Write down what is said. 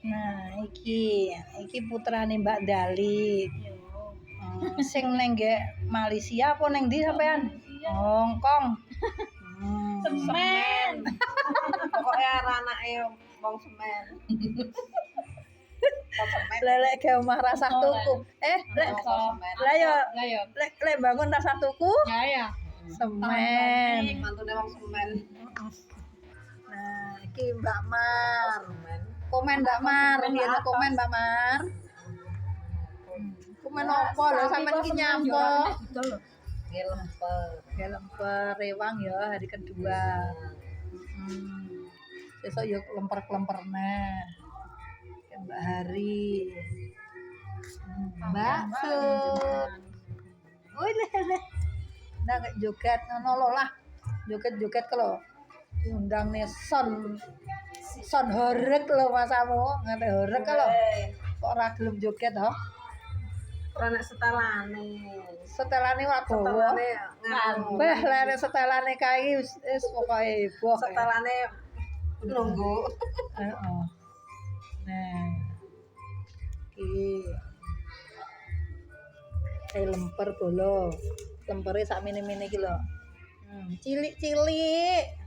Nah, iki putrane Mbak Dali. Sing neng Malaysia apa neng ndi sampean? Hong Kong. Semen. Pokoknya anake wong semen. Lelek ke omah rasah tuku. Lah yo lek bangun rasah tuku. Ya. Semen. Mantune wong semen. Nah, iki Mbak Mar. Komen Mbak Mar, biyen komen Mbak Mar. Komen opo lho sampean iki nyapa? Lemper rewang ya hari kedua. Besok yuk lemper-lempernya. Mbak Hari. Bakso. Wih leh. Nah joget ngono lah. Joget-joget kalau undang nih son horeg lho masamu. Ngene horeg kalau kok ora gelem joget toh? Ora nek setelane. Setelane wagowo. Mbah lere setelane kae wis pokoke heboh. Setelane nunggu. Heeh. Nah. Iki lemper bolo. Lempere sak mene-mene iki lho. Cilik-cilik.